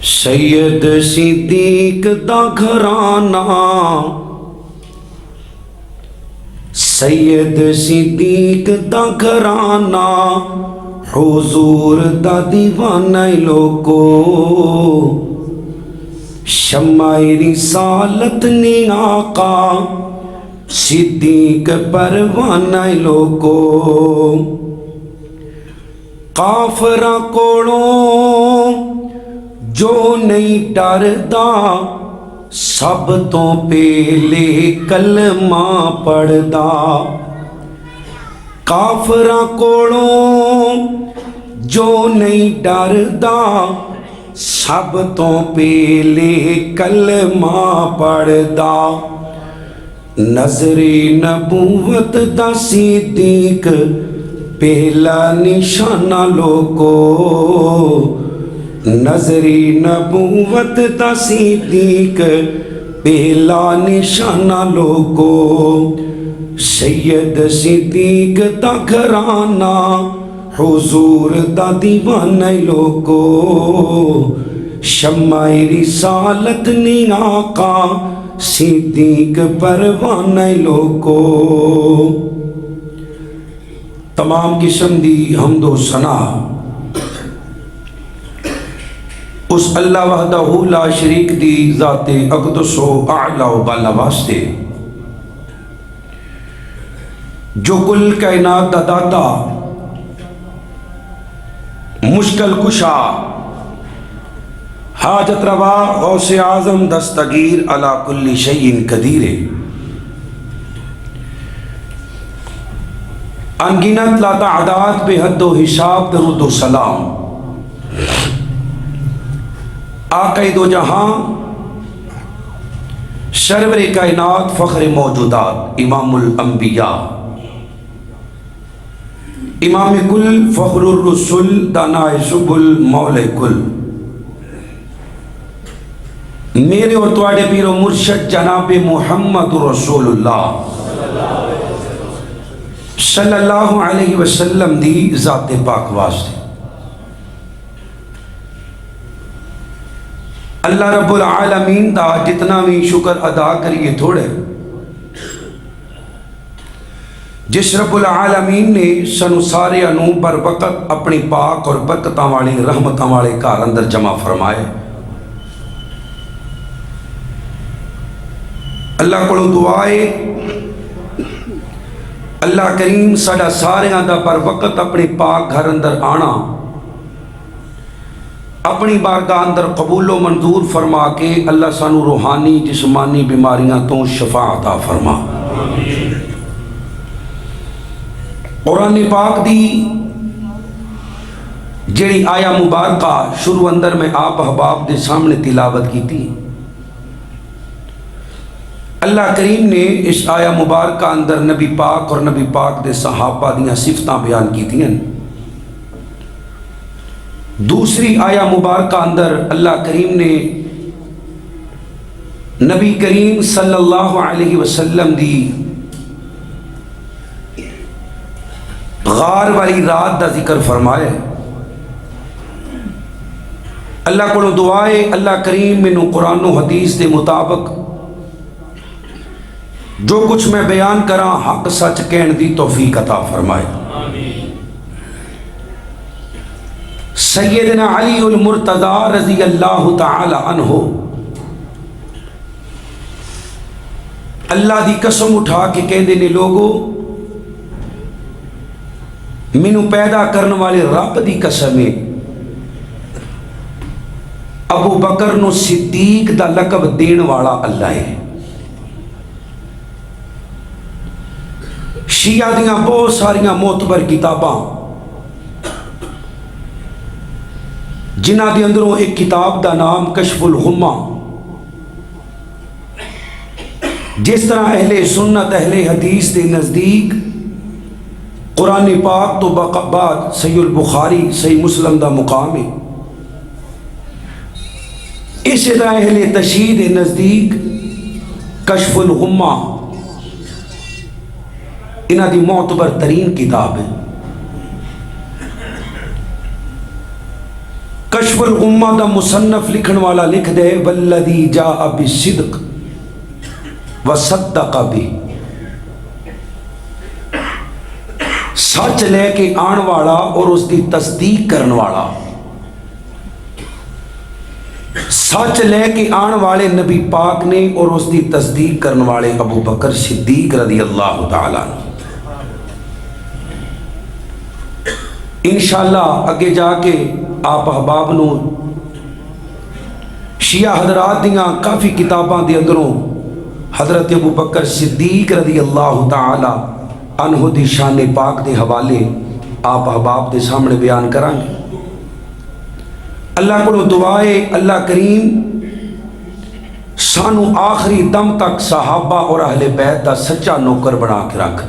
سید صدیق دا گھرانہ، سید صدیق دا گھرانہ، حضور دا دیوانہ لوگو، شمع رسالت نے آقا صدیق پروانہ لوگو، کافراں کوڑوں جو نہیں ڈردا، سب تو پہلے کلمہ پڑھدا، کافراں کوڑوں جو نہیں ڈردا، سب تو پہلے کلمہ پڑھدا، نظر نبوت دا صدیق پہلا نشانہ لوگو، نظر نبوت دا صدیق پہلا نشانہ لوگو، سید صدیق دا گھرانہ، حضور دا دیوانہ لوگو، شمع رسالت نے آقا صدیق پروانہ لوگو۔ تمام قسم دی حمد و ثنا اس اللہ وحدہ لا شریک دی ذات اقدس و اعلی و بالا واسطے، جو کل کائنات دا داتا، مشکل کشا، حاجت روا، غوث اعظم دستگیر علی کل شیء قدیر، انگنت لا تعداد بے حد و حساب درود و سلام، آقا دو جہاں، سرور کائنات، فخر موجودات، امام الانبیاء، امام کل، فخر الرسل، دانائے سبل، مولا کل، میرے اور تواڈے پیر و مرشد جناب محمد رسول اللہ صلی اللہ علیہ وسلم دی ذات پاک واسطے، اللہ رب العالمین دا جتنا بھی شکر ادا کریے تھوڑے، جس رب العالمین نے سنو سارے انو بر وقت اپنی پاک اور برکتاں والی رحمتاں والے گھر اندر جمع فرمائے، اللہ کو دعائے اللہ کریم ساڈا ساریاں دا بر وقت اپنی پاک گھر اندر آنا، اپنی بارگاہ اندر قبول و منظور فرما کے اللہ سانو روحانی جسمانی بیماریاں تو شفا عطا فرما۔ قرآن پاک دی جڑی آیا مبارکہ شروع اندر میں آپ احباب دے سامنے تلاوت کی تھی، اللہ کریم نے اس آیا مبارکہ اندر نبی پاک اور نبی پاک دے صحابہ دیاں صفتاں بیان کی تھیں۔ دوسری آیا مبارکہ اندر اللہ کریم نے نبی کریم صلی اللہ علیہ وسلم دی غار والی رات دا ذکر فرمائے، اللہ کو دعائے اللہ کریم میں قرآن و حدیث دے مطابق جو کچھ میں بیان کراں حق سچ کہن دی توفیق عطا فرمائے۔ سیدنا علی المرتضی رضی اللہ تعالی عنہ اللہ دی قسم اٹھا کے کہندے نے، لوگو مینوں پیدا کرنے والے رب دی قسم ہے، ابو بکر نو صدیق دا لقب دین والا اللہ ہے۔ شیعہ دیاں بہت ساریاں معتبر کتاباں جنہ دے اندروں ایک کتاب دا نام کشف الغمہ، جس طرح اہل سنت اہل حدیث دے نزدیک قرآن پاک تو بعد صحیح البخاری صحیح مسلم دا مقام ہے، اسی طرح اہل تشیع دے نزدیک کشف الغمہ انہاں دی معتبر ترین کتاب ہے۔ کشف الغمہ دا مصنف لکھن والا لکھ دے والذی جاء بالصدق وصدق بہ، سچ لے کے آن والا اور اس دی تصدیق کرن والا، سچ لے کے آن والے نبی پاک نے اور اس دی تصدیق کرن والے ابو بکر صدیق رضی اللہ تعالیٰ عنہ۔ انشاءاللہ اگے جا کے آپ احباب نو شیعہ حضرات دیاں کافی کتاباں دے اندروں حضرت ابو بکر صدیق رضی اللہ تعالی عنہ دی شان پاک دے حوالے آپ احباب دے سامنے بیان کریں گے۔ اللہ کو دعائے اللہ کریم سانو آخری دم تک صحابہ اور اہل بیت دا سچا نوکر بنا کے رکھ۔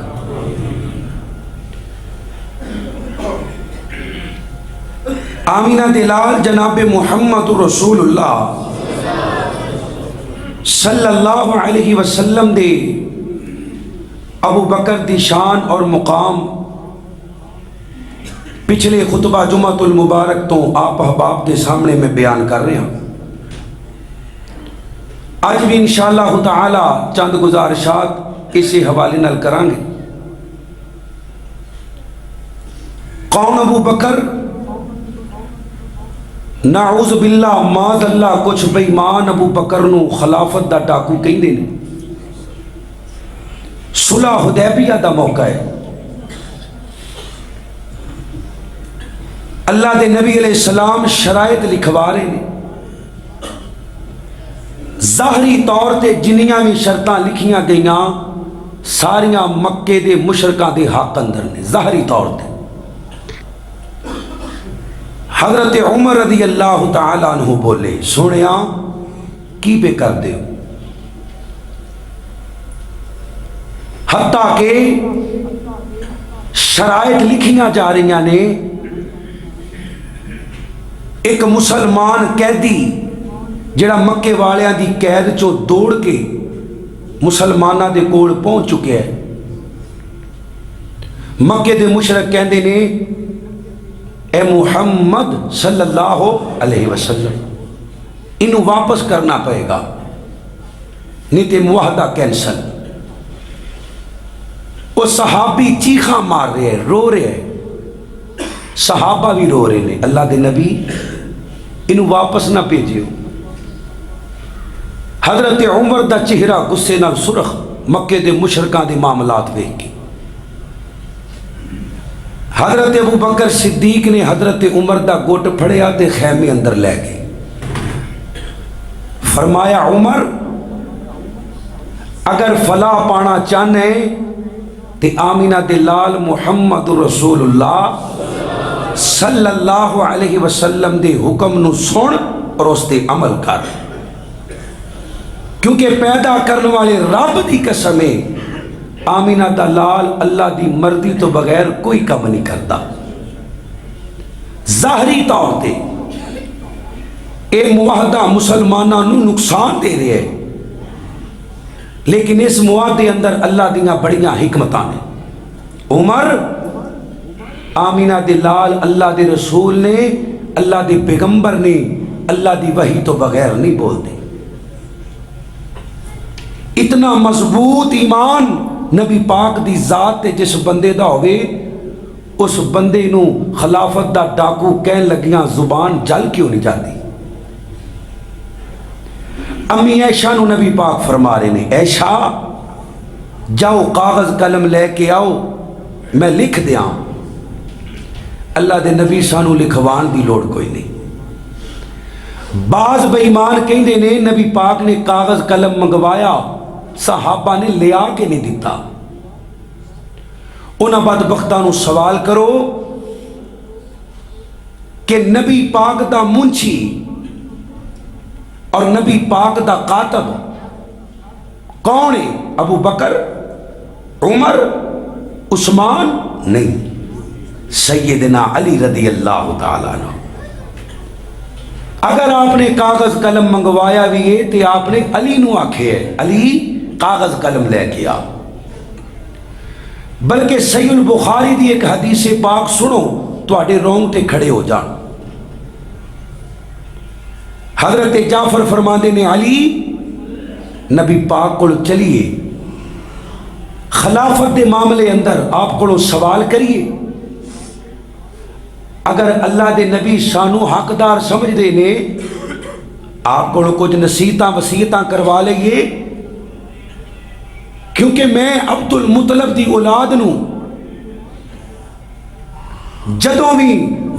آمینہ دلال جناب محمد رسول اللہ صلی اللہ علیہ وسلم دے ابو بکر دی شان اور مقام پچھلے خطبہ جمعۃ المبارک تو آپ احباب کے سامنے میں بیان کر رہے ہیں۔ آج بھی انشاءاللہ تعالی چند گزارشات اسی حوالے نال کریں گے۔ کون ابو بکر؟ نعوذ باللہ معاذ اللہ کچھ بے ایمان ابو بکر نو خلافت دا ڈاکو کہندے نے۔ صلح حدیبیہ دا موقع ہے، اللہ دے نبی علیہ السلام شرائط لکھوا رہے ہیں، ظاہری طور تے جنیاں بھی شرطاں لکھیاں گئیاں ساریاں مکے دے مشرکاں دے حق اندر نے۔ ظاہری طور تے حضرت عمر رضی اللہ تعالیٰ عنہ بولے سنیا کی پہ کر دے، حتیٰ کہ شرائط لکھیاں جا رہی نے۔ ایک مسلمان قیدی جڑا مکے والیاں دی قید چو دوڑ کے مسلمانہ دے کول پہنچ چکے ہے، مکے دے مشرک کہندے نے اے محمد صلی اللہ علیہ وسلم انہوں واپس کرنا پڑے گا نہیں تے معاہدہ کینسل۔ وہ صحابی چیخاں مار رہے ہیں، رو رہے ہیں، صحابہ بھی رو رہے ہیں، اللہ دے نبی انہوں واپس نہ بھیجیو۔ حضرت عمر دا چہرہ غصے نال سرخ مکے دے مشرکاں دے معاملات ویکھ کے۔ حضرت ابو بکر صدیق نے حضرت عمر دا گوٹ پھڑیا تے خیمے اندر لے گئے، فرمایا عمر اگر فلاح پانا چاہنے تے آمینہ دلال محمد رسول اللہ صلی اللہ علیہ وسلم دے حکم نو سن اور اس تے عمل کر، کیونکہ پیدا کرنے والے رب دی قسم ہے آمینہ دلال اللہ دی مرضی تو بغیر کوئی کم نہیں کرتا۔ ظاہری طور تے اے معاہدہ مسلمانوں نو نقصان دے رہے ہیں، لیکن اس معاہدے اندر اللہ دیاں بڑیاں حکمتاں نے۔ عمر آمینہ دلال اللہ دے رسول نے، اللہ دے پیغمبر نے اللہ دی وحی تو بغیر نہیں بولتے۔ اتنا مضبوط ایمان نبی پاک دی ذات تے جس بندے دا ہوئے اس بندے نو خلافت دا ڈاکو کہن لگیاں زبان جل کیوں نہیں جاتی۔ امی عائشہ نو نبی پاک فرما رہے نے عائشہ جاؤ کاغذ قلم لے کے آؤ میں لکھ دیاں۔ اللہ دے نبی سانو لکھوان دی لوڑ کوئی نہیں۔ بعض بے ایمان کہندے نے نبی پاک نے کاغذ قلم منگوایا صحابہ نے لیا کے نہیں دیتا۔ انہاں بدبختاں نو سوال کرو کہ نبی پاک دا منشی اور نبی پاک دا کاتب کون ہے؟ ابو بکر، عمر، عثمان؟ نہیں، سیدنا علی رضی اللہ تعالیٰ عنہ۔ اگر آپ نے کاغذ قلم منگوایا بھی ہے تو آپ نے علی نو آکھے ہے علی کاغذ قلم لے کے آ۔ بلکہ صحیح البخاری دی ایک حدیث پاک سنو تو آڈے رونگٹے کھڑے ہو جان۔ حضرت جعفر فرماندے نے علی نبی پاک کو چلیے خلافت دے معاملے اندر آپ کو سوال کریے، اگر اللہ دے نبی سانو حقدار سمجھ دے نے آپ کو کچھ نصیحتاں وصیتاں کروا لئیے، کیونکہ میں عبد المطلب دی اولاد نوں جدوں بھی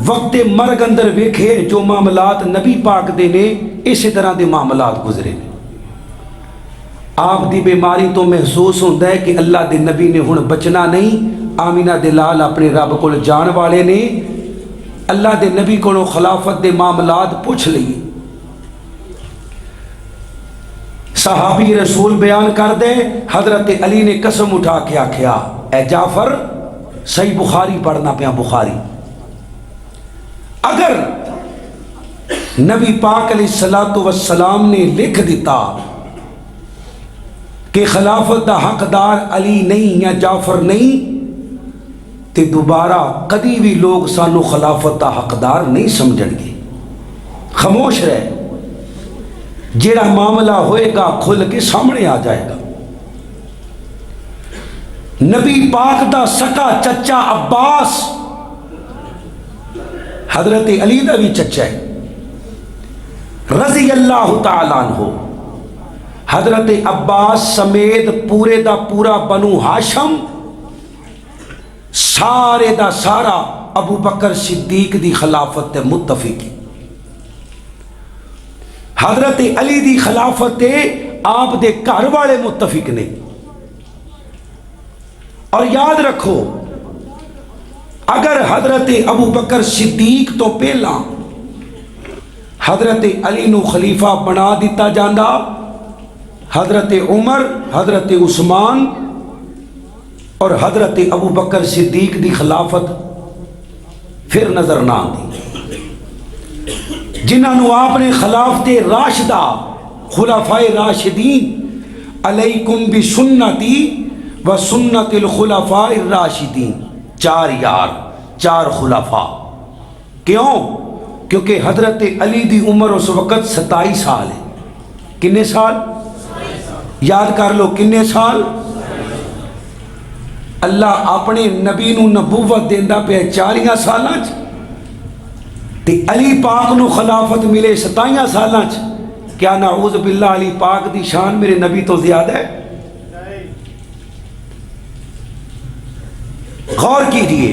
وقت مرگ اندر ویکھے جو معاملات نبی پاک دے نے اسی طرح دے معاملات گزرے نے۔ آپ دی بیماری تو محسوس ہوتا ہے کہ اللہ دے نبی نے ہن بچنا نہیں، آمینہ دے لال اپنے رب کو جان والے نے، اللہ دے نبی کو خلافت دے معاملات پوچھ لئیے۔ صحابی رسول بیان کر دے حضرت علی نے قسم اٹھا کے آکھیا اے جعفر صحیح بخاری پڑھنا پیا، بخاری، اگر نبی پاک علیہ السلام نے لکھ دیتا کہ خلافت دا حقدار علی نہیں یا جعفر نہیں تے دوبارہ کدی بھی لوگ سانو خلافت دا حقدار نہیں سمجھن گے، خاموش رہے، جیڑا معاملہ ہوئے گا کھل کے سامنے آ جائے گا۔ نبی پاک دا سکا چچا عباس حضرت علی دا بھی چچا ہے رضی اللہ تعالیٰ عنہ، حضرت عباس سمیت پورے دا پورا بنو ہاشم سارے دا سارا ابو بکر صدیق دی خلافت تے متفق، حضرت علی دی خلافت تے آپ دے گھر والے متفق نے۔ اور یاد رکھو اگر حضرت ابو بکر صدیق تو پہلا حضرت علی نو خلیفہ بنا دیتا جاندہ، حضرت عمر، حضرت عثمان اور حضرت ابو بکر صدیق دی خلافت پھر نظر نہ آتی، جنہاں نو آپ نے خلافت راشدہ خلفاء راشدین علیکم بسنتی و سنت الخلفاء الراشدین، چار یار، چار خلفاء، کیوں؟ کیونکہ حضرت علی دی عمر اس وقت 27 سال ہے، کنے سال؟ یاد کر لو کنے سال؟ اللہ اپنے نبی نو نبوت دیندہ پہ 40 سالاں تے علی پاک نو خلافت ملے 27 سالاں، کیا نعوذ باللہ علی پاک دی شان میرے نبی تو زیادہ ہے؟ غور کیجئے،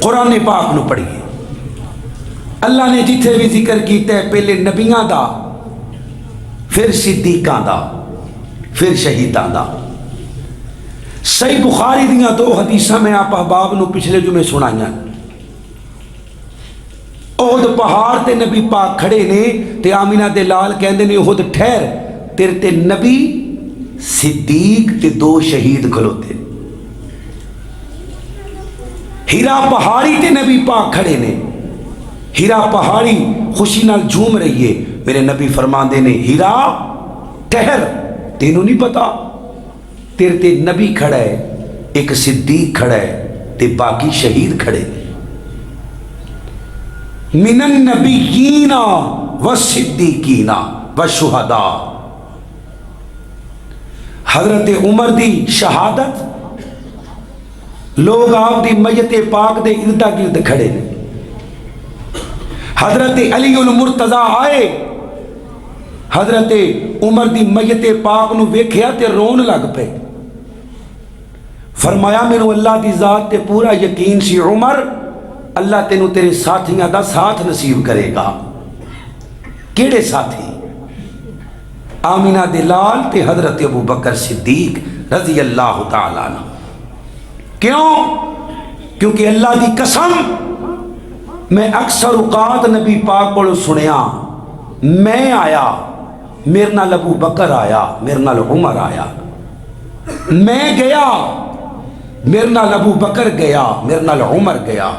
قرآن پاک نو پڑھیے، اللہ نے جتھے بھی ذکر کیتا ہے پہلے نبیاں دا، پھر صدیقاں دا، پھر شہیداں دا۔ صحیح بخاری دیاں 2 حدیثاں میں آپ احباب نو پچھلے جمعے سنائیاں، احد پہاڑ تے نبی پاک کھڑے نے تے آمینہ دے لال کہندے نے احد ٹھہر، تیرے تے نبی صدیق تے 2 شہید کھلوتے، ہیرا پہاڑی تے نبی پاک کھڑے نے، ہیرا پہاڑی خوشی نال جھوم رہی ہے، میرے نبی فرماندے نے ہیرا ٹھہر، تینوں نہیں پتا تیرے تے نبی کھڑا ہے، ایک صدیق کھڑا ہے تے باقی شہید کھڑے نے، من النبیین والصدیقین والشہداء۔ حضرت عمر دی شہادت، لوگ آپ دی میت پاک دے اردا گرد کھڑے نے، حضرت علی المرتضیٰ آئے، حضرت عمر دی میت پاک نو ویکھیا تے رون لگ پے، فرمایا مینوں اللہ دی ذات تے پورا یقین سی عمر اللہ تینوں تیرے ساتھیاں دا ساتھ نصیب کرے گا۔ کیڑے ساتھی؟ آمینہ دے لال تے حضرت ابو بکر صدیق رضی اللہ تعالیٰ عنہ۔ کیوں؟ کیونکہ اللہ دی قسم میں اکثر اوقات نبی پاک کو سنیا، میں آیا میرے نال ابو بکر آیا، میرے نال عمر آیا، میں گیا میرے نال ابو بکر گیا، میرے نال عمر گیا۔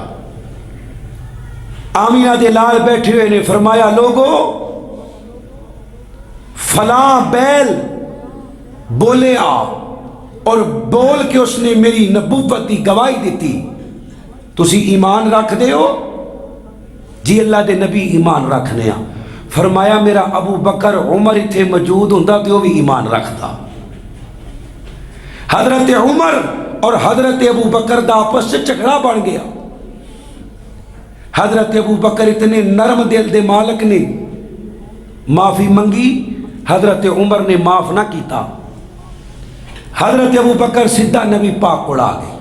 آمینہ دے لال بیٹھے ہوئے نے فرمایا لوگو فلاں بیل بولیا اور بول کے اس نے میری نبوت کی گواہی دیتی، تسی ایمان رکھ دے ہو؟ جی اللہ دے نبی ایمان رکھنے ہاں۔ فرمایا میرا ابو بکر عمر اتنے موجود ہوں تو وہ بھی ایمان رکھتا. حضرت عمر اور حضرت ابو بکر دا آپس سے جھگڑا بن گیا. حضرت ابو بکر اتنے نرم دل دے مالک نے معافی منگی، حضرت عمر نے معاف نہ کیتا. حضرت ابو بکر سیدھا نبی پاک کو آ گئے.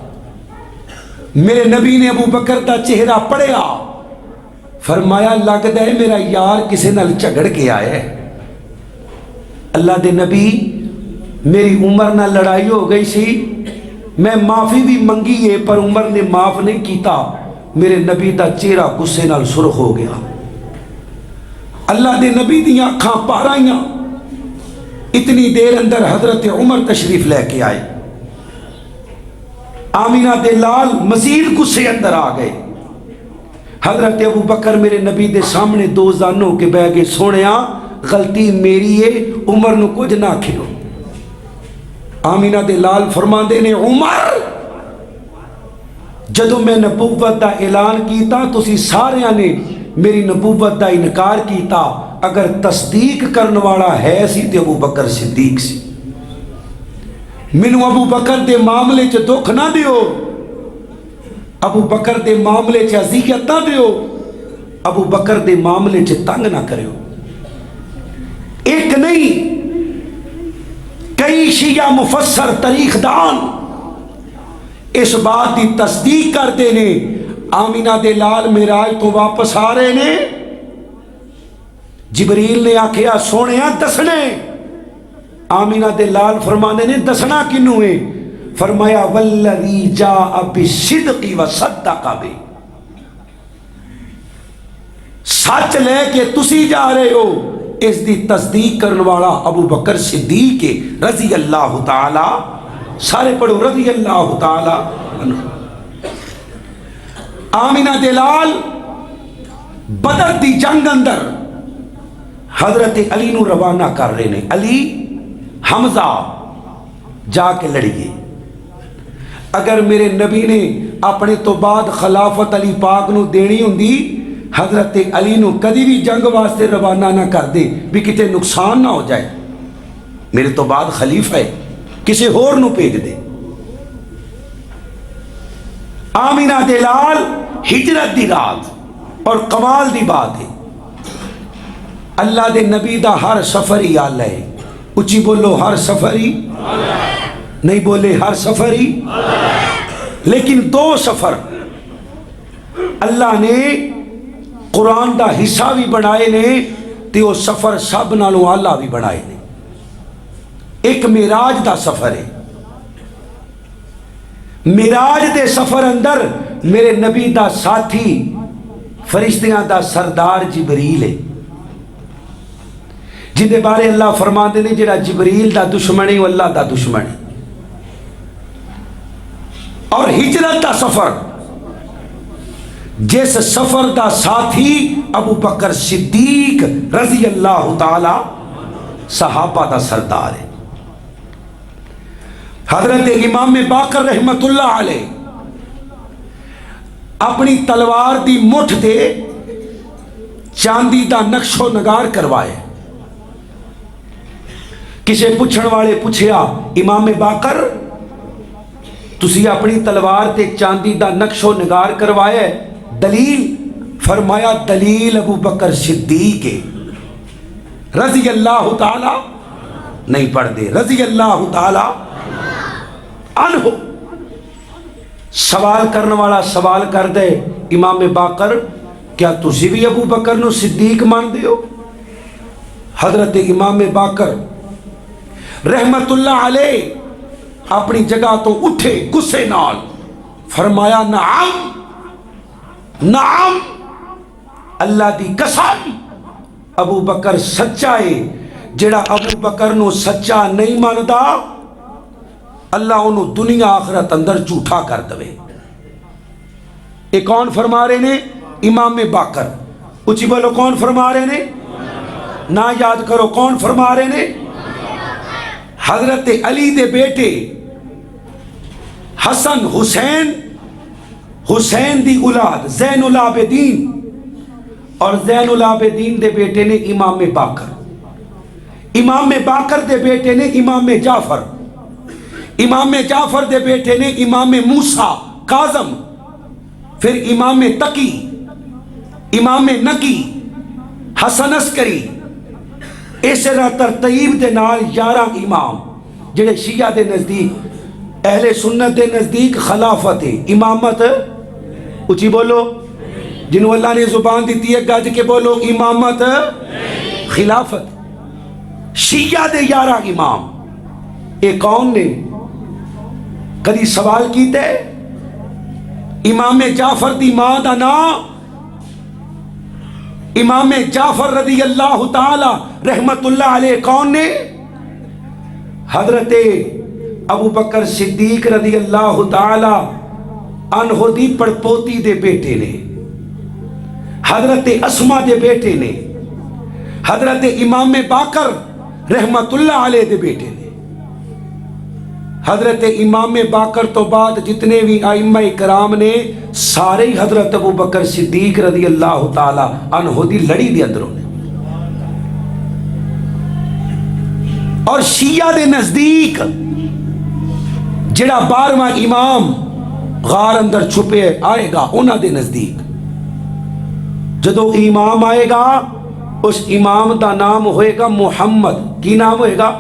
میرے نبی نے ابو بکر دا چہرہ پڑھیا، فرمایا لگتا ہے میرا یار کسی نال جھگڑ کے آئے. اللہ دے نبی میری عمر نہ لڑائی ہو گئی سی، میں معافی بھی منگی ہے پر عمر نے معاف نہیں کیتا. میرے نبی دا چہرہ غصے نال سرخ ہو گیا. اللہ دے نبی دیاں اکھاں پارائیاں. اتنی دیر اندر حضرت عمر تشریف لے کے آئے. آمینہ دے لال مزید غصے اندر آ گئے. حضرت ابو بکر میرے نبی دے سامنے دو زانوں کے بہ گئے، سونیا غلطی میری ہے، عمر نو کچھ نہ کھلو. آمینہ دے لال فرماندے نے عمر جدو میں نبوت دا اعلان کیتا تسی سارے نے میری نبوت دا انکار کیتا. اگر تصدیق کرنے والا ہے سی تے ابو بکر صدیق سی. مینوں ابو بکر دے معاملے چ دکھ نہ دیو، ابو بکر دے معاملے چ اذیت نہ دیو، ابو بکر دے معاملے چ تنگ نہ کریو. ایک نہیں کئی شیعہ مفسر تاریخ دان اس بات کی تصدیق کرتے نے. آمینہ دے لال معراج تو واپس آ رہے نے، جبریل نے آکھیا سونیا دسنے. آمینہ دے لال فرمانے نے دسنا کنوں ہے؟ فرمایا والذی جاء بالصدق وصدق بہ. سچ لے کے تسی جا رہے ہو، اس دی تصدیق کرنے والا ابو بکر صدیق رضی اللہ تعالی، سارے پڑھو رضی اللہ تعالی عنہ. آمینہ دے لال بدر دی جنگ اندر حضرت علی نو روانہ کر رہے نے. علی حمزہ جا کے لڑیے. اگر میرے نبی نے اپنے تو بعد خلافت علی پاک نو دینی ہوندی، حضرت علی نو کدی بھی جنگ واسطے روانہ نہ کر دے بھی کتے نقصان نہ ہو جائے. میرے تو بعد خلیفہ ہے، کسی ہور نو بھیج دے. آمینہ دے لال ہجرت دی رات اور کمال دی بات ہے. اللہ دے نبی دا ہر سفر ہی آلہ ہے. اچھی بولو ہر سفر ہی، نہیں بولے ہر سفر ہی. لیکن دو سفر اللہ نے قرآن دا حصہ بھی بنائے نے تے وہ سفر سب نالوں آلہ بھی بنائے نے. ایک معراج دا سفر ہے. معراج دے سفر اندر میرے نبی دا ساتھی فرشتیاں دا سردار جبریل ہے، جن دے بارے اللہ فرماندے نے جڑا جبریل دا دشمن ہے وہ اللہ دا دشمن ہے. اور ہجرت دا سفر، جس سفر دا ساتھی ابو بکر صدیق رضی اللہ تعالی صحابہ دا سردار ہے. حضرت امام باقر رحمت اللہ علیہ اپنی تلوار دی مٹھ دے چاندی دا نقش و نگار کروائے. کسی پوچھن والے پوچھیا امام باقر تسی اپنی تلوار تے چاندی دا نقش و نگار کروائے، دلیل؟ فرمایا دلیل ابو بکر صدیق رضی اللہ تعالی، نہیں پڑھ دے رضی اللہ تعالی عنہ. سوال کرنے والا سوال کر دے امام باقر کیا تسی بھی ابو بکر نو صدیق مان دے ہو؟ حضرت امام باقر رحمت اللہ علیہ اپنی جگہ تو اٹھے غصے نال، فرمایا نعم نعم، اللہ دی قسم ابو بکر سچا ہے. جڑا ابو بکر نو سچا نہیں ماندا اللہ انہوں دنیا آخرت اندر جھوٹا کر دے. یہ کون فرما رہے نے؟ امام باقر. اچھی بولو کون فرما رہے نے؟ نہ یاد کرو کون فرما رہے نے؟ حضرت علی دے بیٹے حسن حسین، حسین دی اولاد زین العابدین اور زین العابدین دے بیٹے نے امام باقر، امام باقر دے بیٹے نے امام جعفر، امام جعفر دے بیٹے نے امام موسیٰ کاظم، پھر امام تقی، امام نقی، حسن عسکری، اس طرح ترتیب دے نال 11 امام جڑے شیعہ دے نزدیک، اہل سنت دے نزدیک خلافت امامت، اچھی بولو، جنہوں اللہ نے زبان دیتی ہے گج کے بولو امامت خلافت، شیعہ دے 11 امام، ایک کون نے کدی سوال کیتے امام جعفر دی ماں دا نام، امام جعفر رضی اللہ تعالی رحمت اللہ علیہ کون نے؟ حضرت ابو بکر صدیق رضی اللہ تعالی عنہ دی پڑپوتی دے بیٹے نے، حضرت اسما دے بیٹے نے، حضرت امام باقر رحمت اللہ علیہ دے بیٹے نے۔ حضرت امام باقر تو بعد جتنے بھی ائمہ کرام نے سارے ہی حضرت ابو بکر صدیق رضی اللہ تعالی عنہ دی لڑی دے اندروں نے۔ اور شیعہ دے نزدیک جڑا 12واں امام غار اندر چھپے آئے گا، انہاں دے نزدیک جدو امام آئے گا اس امام دا نام ہوئے گا محمد، کی نام ہوئے گا؟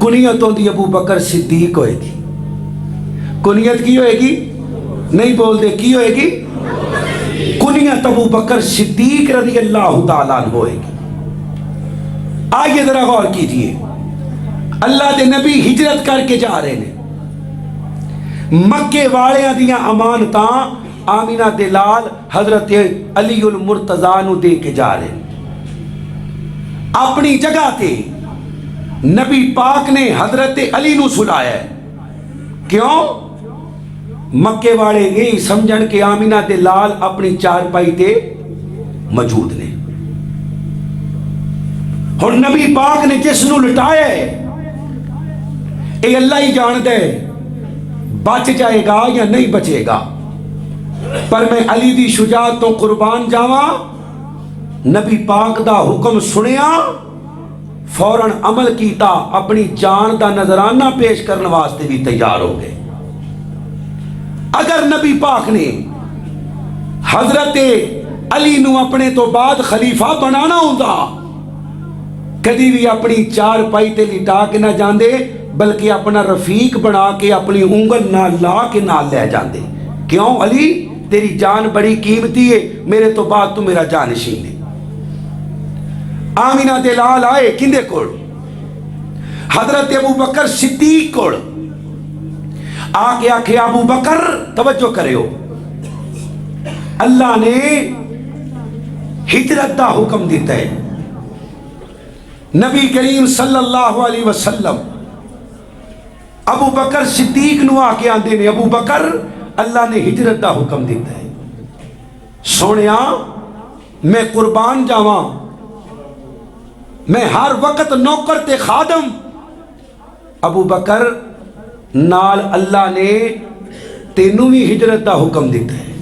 کنیتوں دی ابو بکر صدیق ہوئے گی، کنیت کی ہوئے گی؟ نہیں بول دے کی ہوئے گی؟ کنیت ابو بکر صدیق رضی اللہ تعالیٰ عنہ ہوئے گی۔ آئیے ذرا غور کیجئے، اللہ دے نبی ہجرت کر کے جا رہے ہیں، مکے والیاں دیاں امانتاں آمینہ دلال حضرت علی المرتضیٰ نو دے کے جا رہے ہیں۔ اپنی جگہ تے نبی پاک نے حضرت علی نو سلایا ہے، کیوں؟ مکے والے یہی سمجھن کہ آمینہ دلال اپنی چارپائی تے موجود نے۔ اور نبی پاک نے جس نو لٹایا ہے اے اللہ ہی جان دے بچ جائے گا یا نہیں بچے گا، پر میں علی دی شجاعت تو قربان جاواں، نبی پاک دا حکم سنیا فوراً عمل کیتا، اپنی جان دا نذرانہ پیش کرنے واسطے بھی تیار ہو گئے۔ اگر نبی پاک نے حضرت علی نو اپنے تو بعد خلیفہ بنانا ہوندا، کدی بھی اپنی چار پائی تے لٹا کے نہ جاندے، بلکہ اپنا رفیق بنا کے اپنی انگل نہ لا کے نہ لے جاندے۔ کیوں؟ علی تیری جان بڑی قیمتی ہے، میرے تو بعد تو میرا جانشین ہے۔ آمینہ دلال آئے کندے کوڑ؟ حضرت ابو بکر صدیق کوڑ، آکے آکھے ابو بکر توجہ کرے ہو، اللہ نے ہجرت دا حکم دیتا ہے، نبی کریم صلی اللہ علیہ وسلم ابو بکر صدیق نو آکے آندے نے ابو بکر اللہ نے ہجرت دا حکم دیتا ہے، سونیا میں قربان جاواں، میں ہر وقت نوکر تے خادم۔ ابو بکر نال اللہ نے تینوں بھی ہجرت دا حکم دیتا ہے،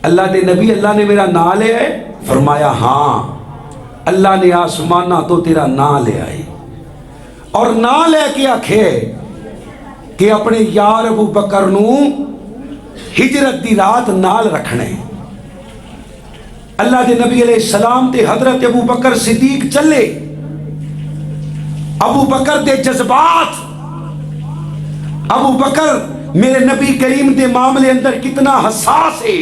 اللہ دے نبی اللہ نے میرا نام لے آئے؟ فرمایا ہاں، اللہ نے آسمانہ تو تیرا نام لے آئے، اور نام لے کے آکھے کہ اپنے یار ابو بکر نو ہجرت دی رات نال رکھنے۔ اللہ دے نبی علیہ السلام تے حضرت ابو بکر صدیق چلے، ابو بکر دے جذبات، ابو بکر میرے نبی کریم دے معاملے اندر کتنا حساس ہے،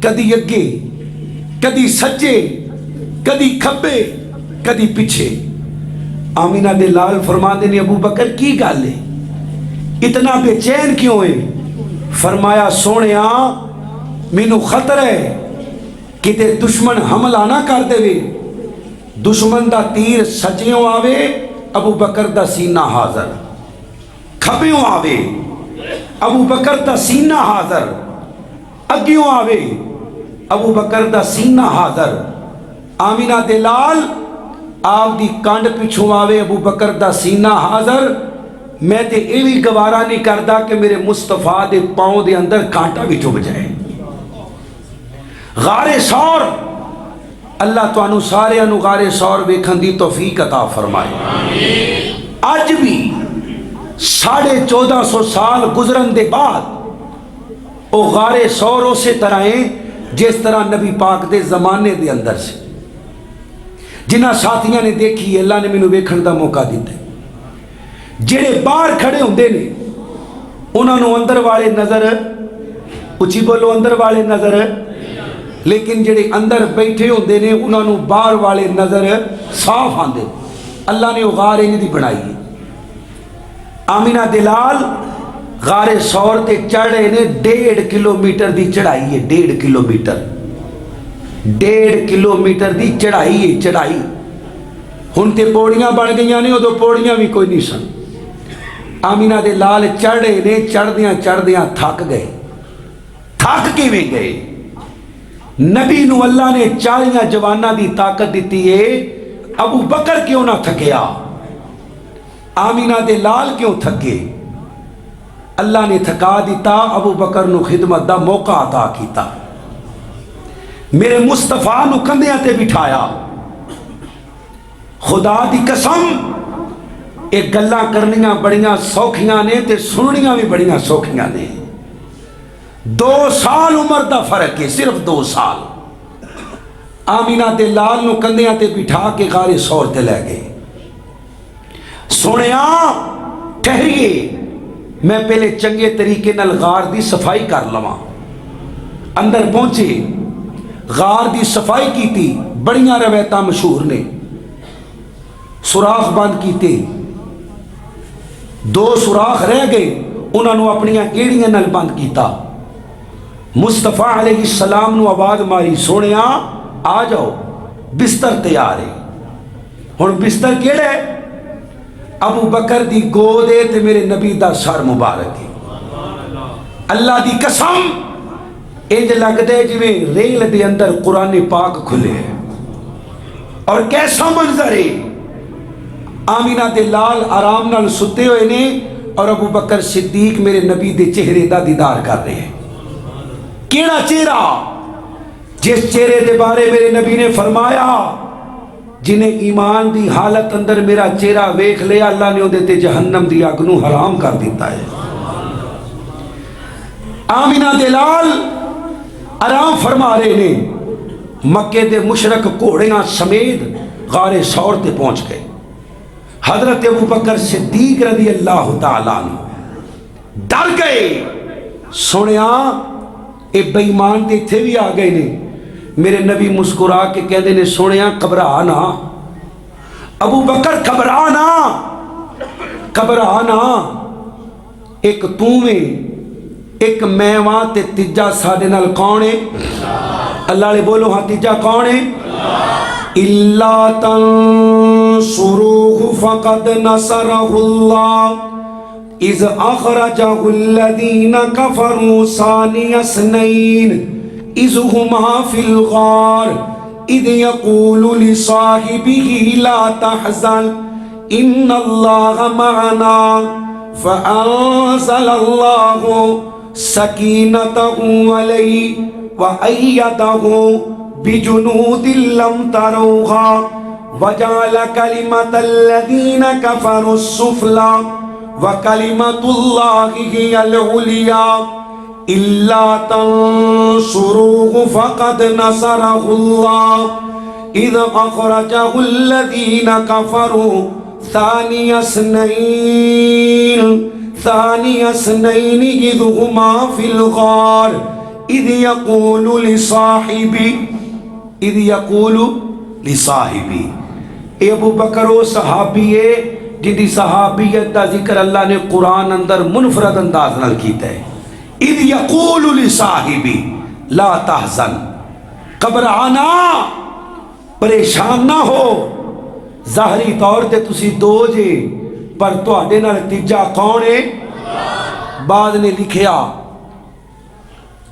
کدی اگے کدی سجے کدی کھبے کدی پیچھے۔ آمینہ دے لال فرما دے نے ابو بکر کی گل ہے، اتنا بے چین کیوں ہے؟ فرمایا سونیا مینو خطر ہے کہ تے دشمن حملہ نہ کر دے وے، دشمن دا تیر سجیوں آوے ابو بکر دا سینہ حاضر، کھبیوں آوے ابو بکر دا سینہ حاضر، اگیوں آوے ابو بکر دا سینہ حاضر۔ آمینہ دلال آپ دی کانڈ پچھوں آوے ابو بکر دا سینہ حاضر، میں تے اے بھی گوارا نہیں کردا کہ میرے مصطفیٰ دے پاؤں دے اندر کانٹا بھی چبھ جائے۔ غار ثور اللہ تو انو سارے انو غار ثور ویکھن دی توفیق عطا فرمائے۔ آج بھی 1450 سال گزرن دے بعد او غار ثور اسی طرح ہیں جس طرح نبی پاک دے زمانے دے اندر سے۔ جنہ ساتھیاں نے دیکھی اللہ نے مینوں ویکھن دا موقع دیتا ہے، جڑے باہر کھڑے ہوندے نے انہاں نوں اندر والے نظر، اچھی بولو اندر والے نظر، لیکن جڑے اندر بیٹھے ہوندے نے انہاں نوں باہر والے نظر صاف آندے۔ اللہ نے وہ غار انہی دی بنائی ہے۔ آمینہ دلال غار ثور تے چڑھ رہے نے 1.5 کلومیٹر دی چڑھائی ہے، 1.5 کلومیٹر، 1.5 کلومیٹر دی چڑھائی ہے، چڑھائی۔ ہن تے پوڑیاں بن گئیاں نے، ادو پوڑیاں بھی کوئی نہیں سن۔ آمینہ دے لال چڑھ رہے نے، چڑھ دیاں تھک گئے۔ تھک کے بھی گئے؟ نبی نو اللہ نے 40 جوانہ دی طاقت دیتی ہے، ابو بکر کیوں نہ تھکیا؟ آمینہ دے لال کیوں تھکے؟ اللہ نے تھکا دیتا، ابو بکر نو خدمت دا موقع عطا کیتا۔ میرے مصطفیٰ نو کندھیاں تے بٹھایا۔ خدا دی قسم ایک گلاں کرنیاں بڑیاں سوکھیاں نے تے سننیاں بھی بڑیاں سوکھیاں نے۔ 2 سال عمر دا فرق ہے، صرف 2 سال۔ آمینہ دے لال نو کندھیاں تے بٹھا کے غار ثور تے لے گئے۔ سنیا ٹھہریے، میں پہلے چنگے طریقے نال غار دی صفائی کر لواں۔ اندر پہنچے، غار دی صفائی کیتی، بڑیاں روایتاں مشہور نے۔ سوراخ بند کیتے، 2 سوراخ رہ گئے، انہاں نو اپنیاں گیڑیاں نال بند کیتا۔ مصطفیٰ علیہ السلام نو آواز ماری، سونیا آ جاؤ، بستر تیار ہے۔ ہن بستر کیڑا ہے؟ ابو بکر دی گود ہے تے میرے نبی دا سر مبارک ہے۔ اللہ دی قسم انج لگدے جویں ریل دے اندر قرآن پاک کھلے ہے، اور کیسا منظر ہے۔ آمینہ دے لال آرام نال ستے ہوئے نے، اور ابو بکر صدیق میرے نبی دے چہرے دا دیدار کر رہے ہیں۔ کیڑا چہرہ؟ جس چہرے دے بارے میرے نبی نے فرمایا جنہیں ایمان دی حالت اندر میرا چہرہ ویکھ لیا، اللہ نے اودے تے جہنم دی اگ نوں حرام کر دیتا ہے۔ آمینہ دے لال آرام فرما رہے نے، مکے دے مشرک گھوڑیاں سمیت غار ثور تے پہنچ گئے۔ حضرت ابو بکر صدیق رضی اللہ تعالیٰ عنہ ڈر گئے۔ سنیا اے بے ایمان تے تھے بھی آ گئے نے۔ میرے نبی مسکرا کے کہندے نے، سنیا گھبرا نہ ابو بکر، گھبرا نہ، گھبرا نہ، ایک تو میں، ایک میں وہاں تے تیجا ساڈے نال کون ہے؟ اللہ نے بولو ہاں تیجا کون ہے؟ إِلَّا تَنْصُرُوهُ فَقَدْ نَصَرَهُ اللَّهُ إِذْ أَخْرَجَهُ الَّذِينَ كَفَرُوا ثَانِيَ اثْنَيْنِ إِذْ هُمَا فِي الْغَارِ إِذْ يَقُولُ لِصَاحِبِهِ لَا تَحْزَنْ إِنَّ اللَّهَ مَعَنَا فَأَنزَلَ اللَّهُ سَكِينَتَهُ عَلَيْهِ وَأَيَّدَهُ بجنود لم تروها وجعل كلمة الذين كفروا السفلى وكلمة الله هي العليا إلا تنصروه فقد نصره الله إذ أخرجه الذين كفروا ثاني اثنين إذ هما في الغار إذ يقول لصاحبی اے ابو بکر وہ صحابی ہے جن دی صحابیت دا ذکر اللہ نے قرآن اندر منفرد انداز نال کیتا ہے۔ اذ یقول لصاحبی لا تحزن، گھبرانا، پریشان نہ ہو۔ ظاہری طور تے تسی 2 جے، پر تواڈے نال تیجا کون ہے؟ بعد نے لکھیا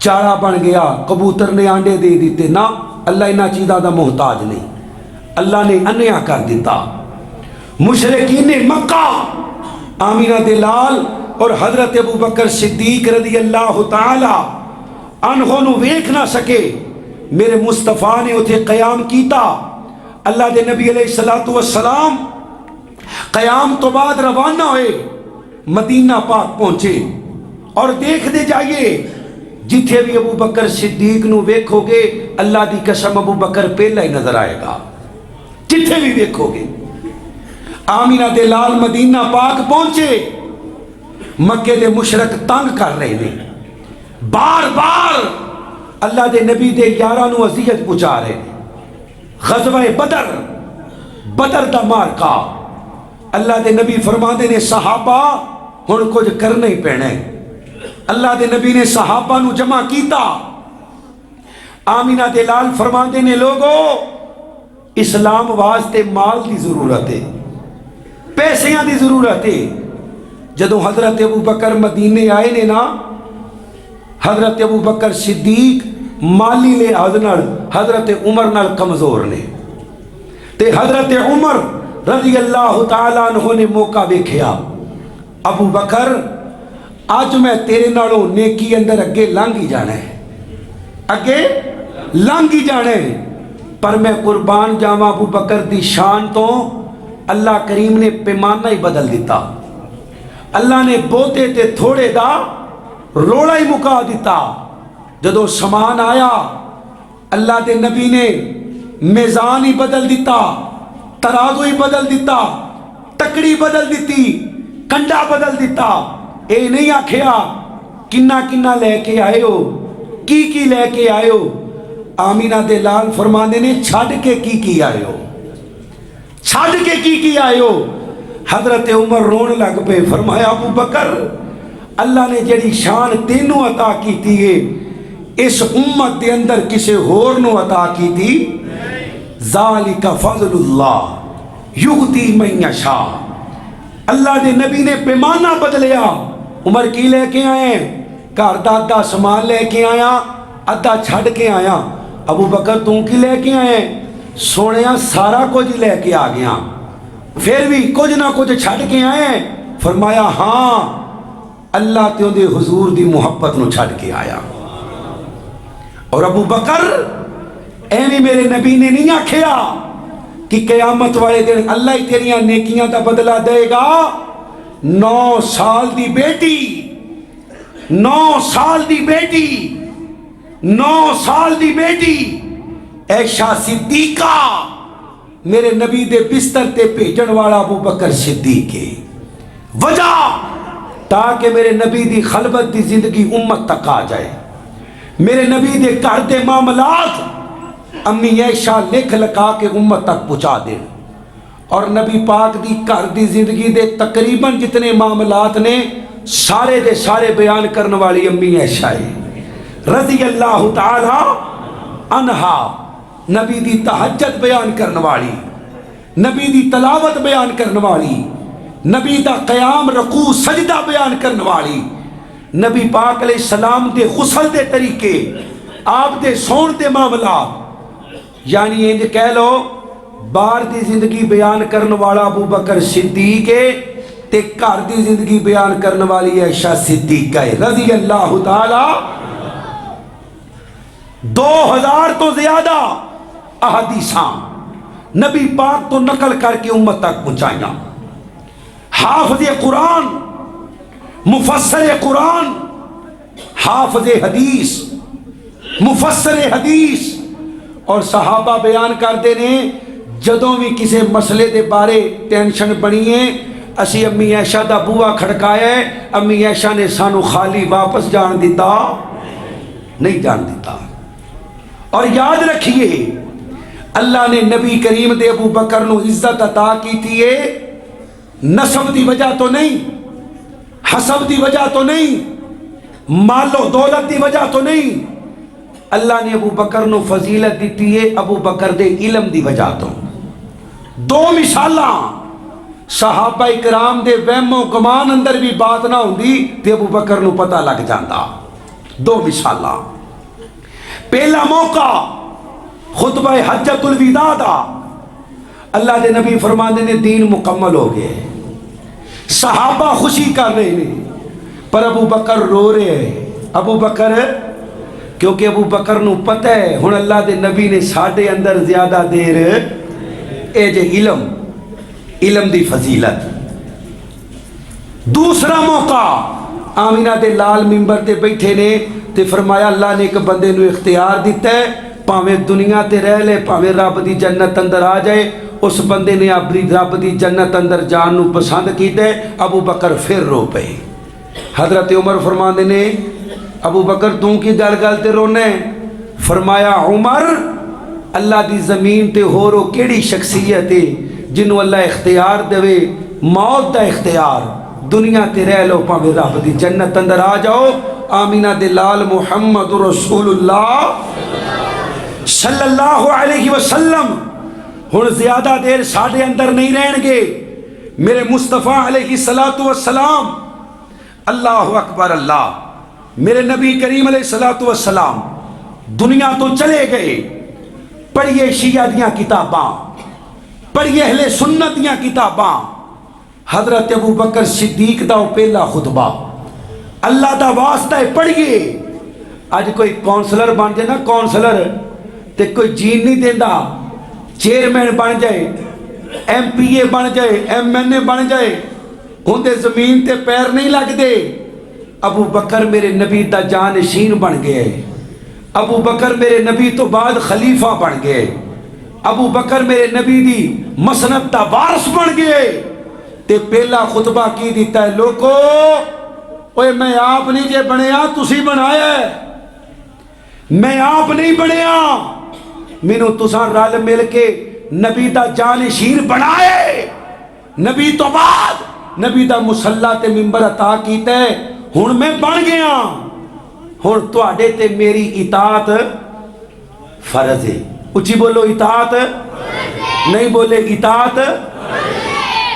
چارہ بن گیا، کبوتر نے آنڈے دے دیتے۔ نہ، اللہ انہاں چیزاں دا محتاج نہیں، اللہ نے انیا کر دیتا۔ مشرکین مکہ آمینہ دے لال اور حضرت ابو بکر صدیق رضی اللہ تعالی عنہ نو ویکھ نہ سکے، میرے مصطفیٰ نے اتھے قیام کیتا. اللہ دے نبی علیہ الصلوۃ والسلام قیام تو بعد روانہ ہوئے, مدینہ پاک پہنچے. اور دیکھ دے جائیے جتھے بھی ابو بکر صدیق نو ویکھو گے اللہ دی قسم ابو بکر پہلا ہی نظر آئے گا, جتھے بھی ویکھو گے. آمینہ دے لال مدینہ پاک پہنچے, مکے دے مشرک تنگ کر رہے نے, بار بار اللہ دے نبی دے یاراں نو اذیت پہنچا رہے نے. غزوہ بدر دا مارکا, اللہ دے نبی فرماندے نے صحابہ ہن کچھ کرنا ہی پینا ہے. اللہ دے نبی نے صحابہ نو جمع کیتا. آمینہ دے لال فرماندے نے لوگو اسلام واسطے مال دی ضرورت ہے, پیسیاں دی ضرورت ہے. جدو حضرت ابو بکر مدینے آئے نے نا, حضرت ابو بکر صدیق مالی لحاظ نال حضرت عمر نال کمزور نے, تے حضرت عمر رضی اللہ تعالیٰ عنہ نے موقع دیکھیا, ابو بکر آج میں تیرے نالوں نیکی اندر اگے لانگی جانا ہے, اگے لانگی جانا ہے, پر میں قربان جاواں ابو بکر دی شان تو اللہ کریم نے پیمانہ ہی بدل دیتا. اللہ نے بوتے تے تھوڑے دا روڑا ہی مکا دیتا. جدو سامان آیا اللہ دے نبی نے میزان ہی بدل دیتا, ترازو ہی بدل دیتا, تکڑی بدل دیتی, کنڈا بدل دیتا. اے نہیں آکھیا کنہ کنہ لے کے آئے ہو, کی لے کے آئے ہو. آمینہ دے لال فرمانے نے چھاڑ کے کی آئے ہو, چھاڑ کے کی آئے ہو. حضرت عمر رون لگ پہ, فرمایا ابو بکر اللہ نے جڑی شان تینوں عطا کی تھی اس امت دے اندر کسے ہور نو عطا کی تھی. ذالک فضل اللہ یؤتی من یشاء. اللہ دے نبی نے پیمانہ بدلیا. عمر کی لے کے آئے, گھر دا ادھا سامان لے کے آیا, ادھا چھڑ کے آیا. ابو بکر توں کی لے کے آئے, سونیا سارا کچھ لے کے آ گیا, پھر بھی کچھ نہ کچھ چھڑ کے آئے. فرمایا ہاں اللہ تیوں دے حضور دی محبت نو چھڑ کے آیا. اور ابو بکر اینی میرے نبی نے نہیں آکھیا کہ قیامت والے دن اللہ ہی تیریاں نیکیاں دا بدلہ دے گا. 9 سال دی بیٹی 9 سال دی بیٹی 9 سال دی بیٹی عائشہ صدیقہ میرے نبی دے بستر تے بھیجن والا ابو بکر صدیق ہے. وجہ تاکہ میرے نبی دی خلوت دی زندگی امت تک آ جائے. میرے نبی دے گھر دے معاملات امی عائشہ لکھ لکھا کے امت تک پہنچا دے. اور نبی پاک دی گھر دی زندگی دے تقریباً جتنے معاملات نے سارے دے سارے بیان کرنے والی امی عائشہ ہے رضی اللہ تعالی عنہا. نبی دی تہجد بیان کرنے والی, نبی دی تلاوت بیان کرنے والی, نبی دا قیام رکوع سجدہ بیان کرنے والی, نبی پاک علیہ السلام دے غسل دے طریقے, آپ دے سون دے معاملات, یعنی انج کہہ لو باہر دی زندگی بیان کرنے والا ابو بکر صدیق ہے تے گھر دی زندگی بیان کرنے والی عائشہ صدیقہ ہے رضی اللہ تعالی. 2000 تو زیادہ احادیثاں نبی پاک تو نقل کر کے امت تک پہنچائیاں. حافظ قرآن, مفسر قرآن, حافظ حدیث, مفسر حدیث. اور صحابہ بیان کرتے ہیں جدوں بھی کسی مسئلے دے بارے ٹینشن بنی ہے اسی امی عائشہ دا بوا کھڑکایا ہے, امی عائشہ نے سانو خالی واپس جان دیتا نہیں جان دیتا. اور یاد رکھیے اللہ نے نبی کریم دے ابو بکر نو عزت عطا کی تھی نسب دی وجہ تو نہیں, حسب دی وجہ تو نہیں, مال و دولت دی وجہ تو نہیں. اللہ نے ابو بکر نو فضیلت دیتی ہے ابو بکر دے علم دی وجہ تو. 2 مثالاں صحابہ اکرام دے وہم و گمان اندر بھی بات نہ ہوندی تے ابو بکر نو پتہ لگ جاندا. 2 مثالاں. پہلا موقع خطبہ حجت الوداع دا, اللہ دے نبی فرماندے نے دین مکمل ہو گئے, صحابہ خوشی کر رہے ہیں پر ابو بکر رو رہے ہیں. ابو بکر کیونکہ ابو بکر نو پتہ ہے ہن اللہ دے نبی نے ساڈے اندر زیادہ دیر اے جے علم دی فضیلت۔ دوسرا موقع آمینہ دے لال ممبر تے بیٹھے نے تے فرمایا اللہ نے ایک بندے نو اختیار دیتا ہے، پاویں دنیا تے رہ لے پاویں رب دی جنت اندر آ جائے۔ اس بندے نے اپنی رب دی جنت اندر جان نو پسند کیتا ہے۔ ابو بکر پھر رو پے۔ حضرت عمر فرماندے نے ابو بکر تو کی گل گل تے رونے؟ فرمایا عمر اللہ دی زمین تے ہورو کیڑی شخصیت ہے جنہوں اللہ اختیار دے موت دا اختیار، دنیا تے رہ لو پاویں رب دی جنت اندر آ جاؤ۔ آمینہ دے لال محمد رسول اللہ صلی اللہ علیہ وسلم ہن زیادہ دیر ساڈے اندر نہیں رہن گے۔ میرے مصطفیٰ علیہ السلام اللہ اکبر اللہ، میرے نبی کریم علیہ السلام دنیا تو چلے گئے۔ پڑھیے شیعہ دیاں کتاباں، پڑھیے اہل سنت دیاں کتاباں۔ حضرت ابو بکر صدیق دا پہلا خطبہ اللہ دا واسطہ ہے پڑھیے۔ اج کوئی کونسلر بن جائے نا کونسلر تے کوئی جین نہیں دیندہ، چیئرمین بن جائے، ایم پی اے بن جائے، ایم این اے بن جائے، ہوندے زمین تے پیر نہیں لگ دے۔ ابو بکر میرے نبی دا جانشین بن گئے، ابو بکر میرے نبی تو بعد خلیفہ بن گئے، ابو بکر میرے نبی دی مسند دا وارث بن گئے۔ تے پہلا خطبہ کی دیتا ہے لوگو اوے میں آپ نہیں جے بنیا تسی بنایا ہے، میں آپ نہیں بنیا، مینوں تساں رل مل کے نبی دا جانشین بنائے، نبی تو بعد نبی دا مصلی تے ممبر عطا کیتا ہے، ہن میں بن گیا، ہن تواڈے تے میری اطاعت فرض ہے۔ اچھی بولو اطاعت، نہیں بولے اطاعت،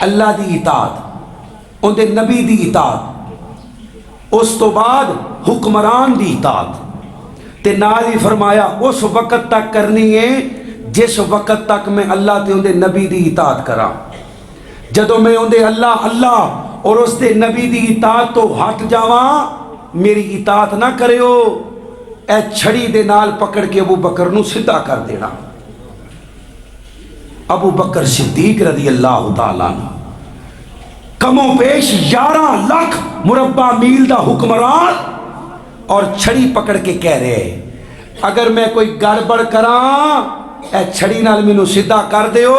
اللہ دی اطاعت، ان دے نبی دی اطاعت، اس تو بعد حکمران دی اطاعت تے نال ہی فرمایا اس وقت تک کرنی ہے جس وقت تک میں اللہ تے ان دے نبی دی اطاعت کراں۔ جدو میں ان دے اللہ اور اس دے نبی دی اطاعت تو ہٹ جاواں میری اطاعت نہ کریو، اے چھڑی دے نال پکڑ کے ابو بکر نو سدھا کر دینا۔ ابو بکر صدیق رضی اللہ تعالیٰ عنہ کم و بیش 11 لاکھ مربع میل دا حکمران اور چھڑی پکڑ کے کہہ رہے اگر میں کوئی گڑبڑ کراں اے چھڑی نال مینوں سدھا کر دیو،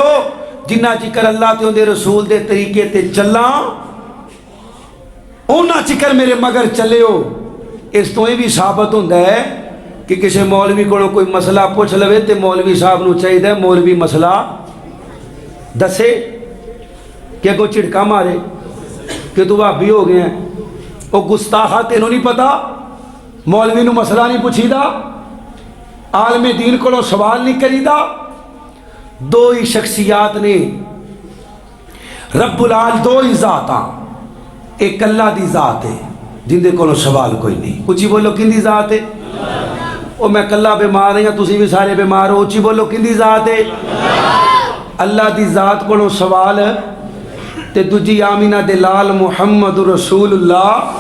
جنہ چکر اللہ تے اندے رسول دے طریقے تے چلاں اونا چکر میرے مگر چلے ہو۔ اس تو یہ بھی ثابت ہوتا ہے کہ کسی مولوی کو کوئی مسئلہ پوچھ لوے تے مولوی صاحب نو چاہیے مولوی مسئلہ دسے، کیا کوئی چڑکا مارے کہ تو بھابی ہو گئے ہیں، وہ گستاخا تینوں نہیں پتا، مولوی نو مسئلہ نہیں پوچھی دا، عالم دین کو سوال نہیں کری دا۔ دو ہی شخصیات نے رب العال، دو ہی ذاتاں، ایک اللہ دی ذات ہے جن دے کو سوال کوئی نہیں۔ اچھی بولو کن دی ذات ہے؟ او میں کلا بیمار ہیں تسی بھی سارے بیمار ہو، اچھی بولو کن دی ذات ہے؟ اللہ دی ذات کو سوال تے دجی آمینہ دلال محمد رسول اللہ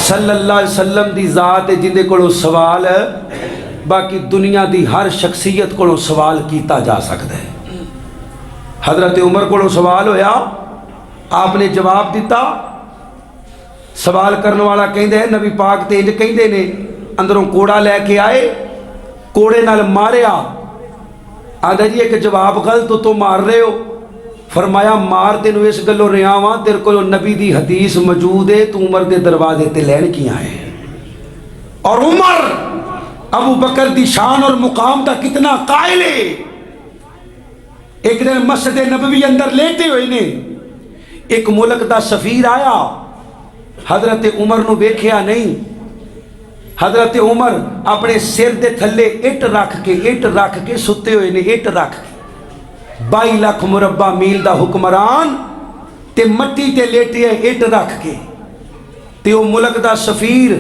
صلی اللہ علیہ وسلم دی ذات ہے جن دے کو سوال باقی دنیا دی ہر شخصیت کو سوال کیتا جا سکتا ہے۔ حضرت عمر کو سوال ہویا، آپ نے جواب دیتا۔ سوال کرنے والا کہندے ہیں نبی پاک تے انج کہندے نے اندروں کوڑا لے کے آئے، کوڑے نال ماریا، آدھا جی ایک جواب غلط تو مار رہے ہو، فرمایا مار تینو اس گلو ریاواں تیرے کو نبی دی حدیث موجود ہے، تو عمر دے دروازے تے لین کی آئے۔ اور عمر ابو بکر دی شان اور مقام دا کتنا قائل ہے۔ ایک دن مسجد نبوی اندر لیتے ہوئے نے ایک ملک دا سفیر آیا، حضرت عمر نو ویکھیا نہیں، حضرت عمر اپنے سر دے تھلے اٹ رکھ کے ستے ہوئے نے، اٹ رکھ کے 22 لاکھ مربع میل دا حکمران تے مٹی تے لیٹے ہے اٹ رکھ کے، تے وہ ملک دا سفیر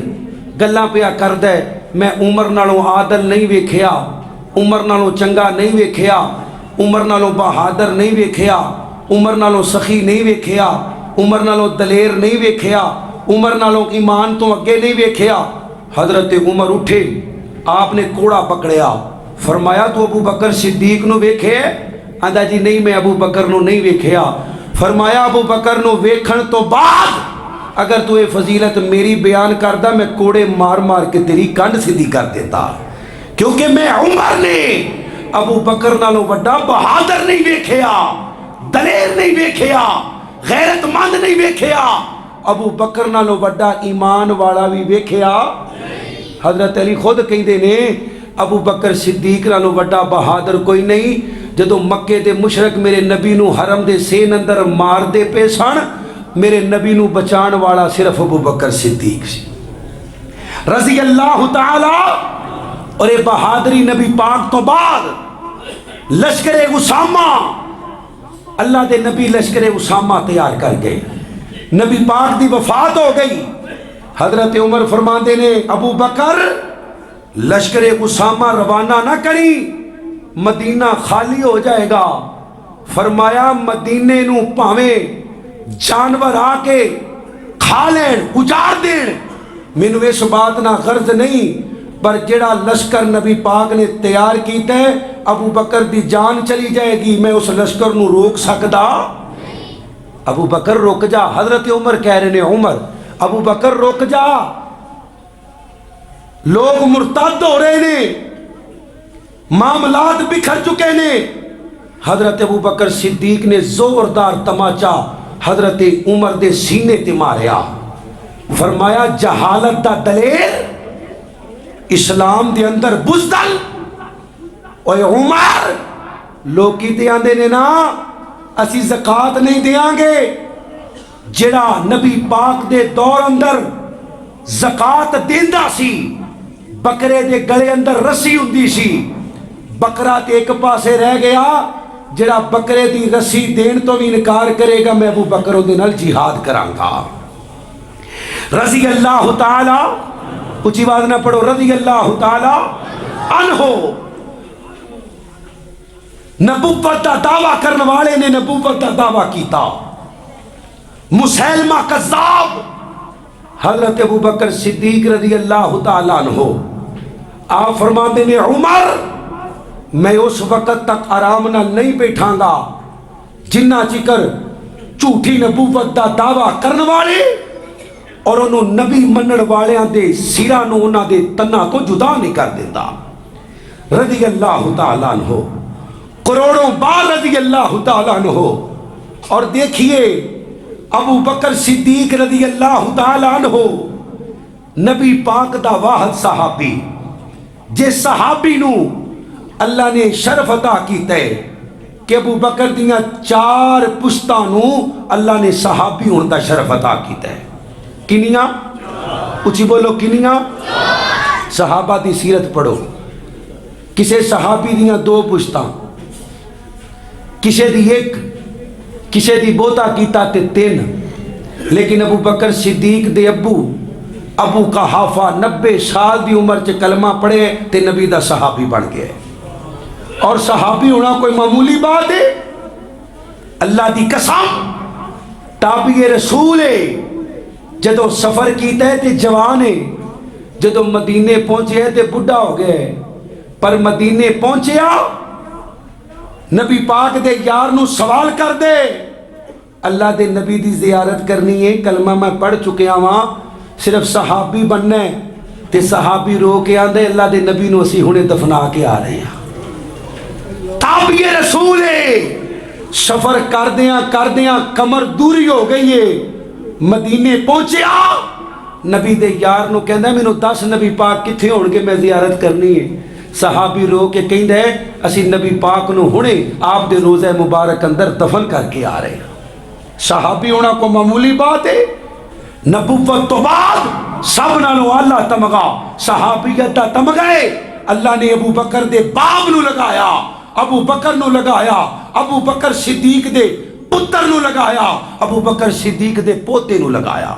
گلاں پیا کردا ہے میں عمر نالوں عادل نہیں ویکھیا، عمر نالوں چنگا نہیں ویکھیا، عمر نالوں بہادر نہیں ویکھیا، عمر نالوں سخی نہیں ویکھیا، عمر نالوں دلیر نہیں ویکھیا، عمر نالوں ایمان تو اگے نہیں ویکھیا۔ حضرت عمر اٹھے آپ نے کوڑا پکڑیا، فرمایا تو ابو بکر صدیق نو ویکھے؟ آندا جی نہیں میں ابو بکر نو نہیں ویکھیا۔ فرمایا ابو بکر نو ویکھن تو بعد اگر تو یہ فضیلت میری بیان کردا میں کوڑے مار مار کے تیری کنڈ سیدھی کر دیتا، کیونکہ میں عمر نے ابو بکر نالوں وڈا بہادر نہیں ویکھیا، دلیر نہیں ویکھیا، غیرت مند نہیں ویکھیا، ابو بکر نالوں وڈا ایمان والا بھی ویکھیا۔ حضرت علی خود کہندے نے ابو بکر صدیق نالوں وڈا بہادر کوئی نہیں۔ جدو مکے دے مشرک میرے نبی نو حرم دے سین اندر مار دے پے سن، میرے نبی نو بچان والا صرف ابو بکر صدیق سی رضی اللہ تعالی۔ اور یہ بہادری نبی پاک تو بعد لشکر اسامہ، اللہ دے نبی لشکر اسامہ تیار کر گئے، نبی پاک دی وفات ہو گئی۔ حضرت عمر فرماندے نے ابو بکر لشکر اسامہ روانہ نہ کری، مدینہ خالی ہو جائے گا۔ فرمایا مدینے نو پاویں جانور آ کے کھا لین اجاڑ دین، مینوں اس بات نہ غرض نہیں، پر جڑا لشکر نبی پاک نے تیار کیتا ہے ابو بکر دی جان چلی جائے گی، میں اس لشکر نو روک سکدا؟ ابو بکر روک جا۔ حضرت عمر کہہ رہے نے عمر ابو بکر روک جا، لوگ مرتد ہو رہے نے، معاملات بکھر چکے نے۔ حضرت ابو بکر صدیق نے زوردار تماچا حضرت عمر دے سینے تے ماریا، فرمایا جہالت دا دلیر، اسلام دے اندر بزدل۔ اوے عمر لوکی تے آندے نے نا اسی زکاة نہیں دیاں گے، جڑا نبی پاک دے دور اندر زکاة دیندا سی، بکرے دے گلے اندر رسی ہوندی سی، بکرا تے ایک پاسے رہ گیا، جڑا بکرے دی رسی دین تو بھی انکار کرے گا میں ابو بکر دے نال جہاد کراں گا۔ رضی اللہ تعالی، اچھی بات نہ پڑھو، رضی اللہ تعالی عنہ۔ نبوت دا دعویٰ کرنے والے نے نبوت دا دعویٰ کیتا، مسیلمہ کذاب۔ حضرت ابو بکر صدیق رضی اللہ تعالی عنہ آپ فرماتے نے عمر میں اس وقت تک آرام نہ نہیں بیٹھاں گا جنہ چکر جھوٹی نبوت دا دعویٰ کرنے والے اور انہوں نبی منن والے دے سیرہ نو انہاں دے تنہ تو جدا نہیں کر دیتا۔ رضی اللہ تعالی عنہ، کروڑوں بار رضی اللہ تعالی عنہ۔ اور دیکھیے ابو بکر صدیق رضی اللہ تعالی عنہ نبی پاک دا واحد صحابی، جس صحابی نو اللہ نے شرف عطا کیتا ہے کہ ابو بکر دیاں 4 پشتاں نو اللہ نے صحابی ہون دا شرف عطا کیتا ہے۔ کنیاں؟ اچھی بولو کنیاں؟ صحابہ دی سیرت پڑھو، کسے صحابی دیاں 2 پشتاں، کسے دی 1، کسے دی بوتا کیتا تے 3، لیکن ابو بکر صدیق دے ابو قحافہ 90 سال دی عمر چ کلمہ پڑھے تے نبی دا صحابی بن گئے۔ اور صحابی ہونا کوئی معمولی بات ہے؟ اللہ دی قسم تابعی رسول ہے، جدو سفر کیتا ہے تے جوان ہے، جدو مدینے پہنچے ہے تے بڑھا ہو گئے، پر مدینے پہنچیا نبی پاک دے یار نو سوال کر دے، اللہ دے نبی دی زیارت کرنی ہے، کلمہ میں پڑھ چکے ہاں، صرف صحابی بننا ہے، تے صحابی رو کے آندے اللہ دے نبی نو اسی ہونے دفنا کے آ رہے ہیں۔ تابعی رسول ہے، سفر کر دیاں کمر دوری ہو گئی ہے، مدینے پہنچیا، نبی دے یار نو کہندہ میں نو 10 نبی پاک کتھے ہون گے میں زیارت کرنی ہے۔ صحابی رو کے کہندہ ہے اسی نبی پاک نو ہونے آپ دے روزہ مبارک اندر دفن کر کے آ رہے ہیں۔ صحابی ہونا کو معمولی بات ہے؟ نبوت تو بعد سب نالو اللہ تمغا صحابیت دا تمغے اللہ نے ابو بکر دے باب نو لگایا، ابو بکر نو لگایا، ابو بکر صدیق دے پتر نو لگایا، ابو بکر صدیق دے پوتے نو لگایا۔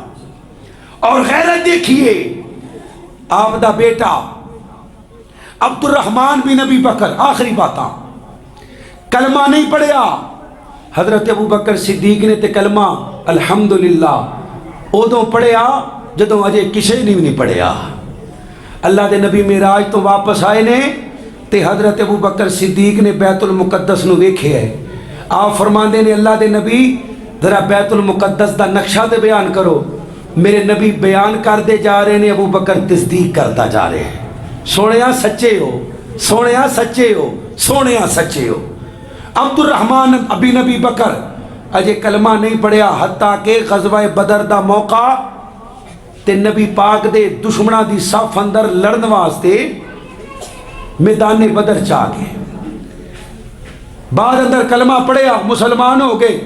اور غیرت دیکھیے، آپ دا بیٹا عبد الرحمن بن ابی بکر، آخری باتاں، کلمہ نہیں پڑھیا، حضرت ابو بکر صدیق نے تے کلمہ الحمدللہ ادوں پڑھیا جدوں اجے کسے نہیں پڑھیا۔ اللہ دے نبی معراج تو واپس آئے نے تے حضرت ابو بکر صدیق نے بیت المقدس نو ویکھے ہے. آپ فرماندے نے اللہ دے نبی ذرا بیت المقدس دا نقشہ تے بیان کرو. میرے نبی بیان کر دے جا رہے نے, ابو بکر تصدیق کرتا جا رہے ہیں. سونیا سچے ہو, سونیا سچے ہو, سونیا سچے ہو. عبد الرحمن ابی نبی بکر اجے کلمہ نہیں پڑھیا حتیٰ کہ غزوہ بدر دا موقع تے نبی پاک دے دشمنہ دی صف اندر لڑن واسطے میدان بدر چاہ گئے. بعد اندر کلمہ پڑھیا مسلمان ہو گئے.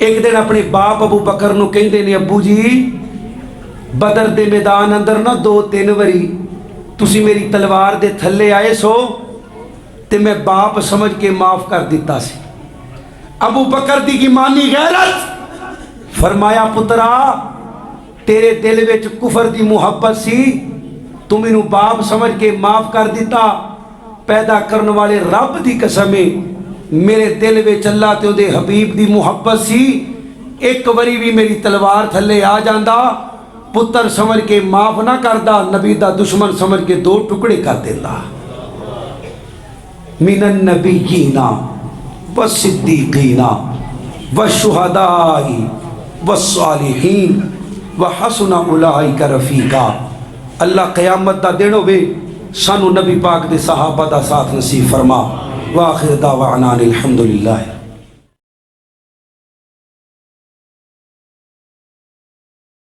ایک دن اپنے باپ ابو بکر نو کہندے نے, ابو جی بدر دے میدان اندر نہ 2-3 وری تسی میری تلوار دے تھلے آئے سو تے میں باپ سمجھ کے معاف کر دیتا سی. ابو بکر دی ایمانی غیرت فرمایا, پترا تیرے دل وچ کفر دی محبت سی, تو مینوں باپ سمجھ کے معاف کر دیتا. پیدا کرنے والے رب دی قسم ہے میرے دل وچ اللہ تے دے حبیب دی محبت سی. ایک وری بھی میری تلوار تھلے آ جاندا پتر سمجھ کے معاف نہ کردا, نبی دا دشمن سمجھ کے 2 ٹکڑے کر دیندا. من النبیین والصدیقین والشہداء والصالحین وحسن اولئک رفیقا. اللہ قیامت دا دن ہوے سانو نبی پاک دے صحابہ دا ساتھ نصیب فرما. وآخر دعوانا الحمدللہ.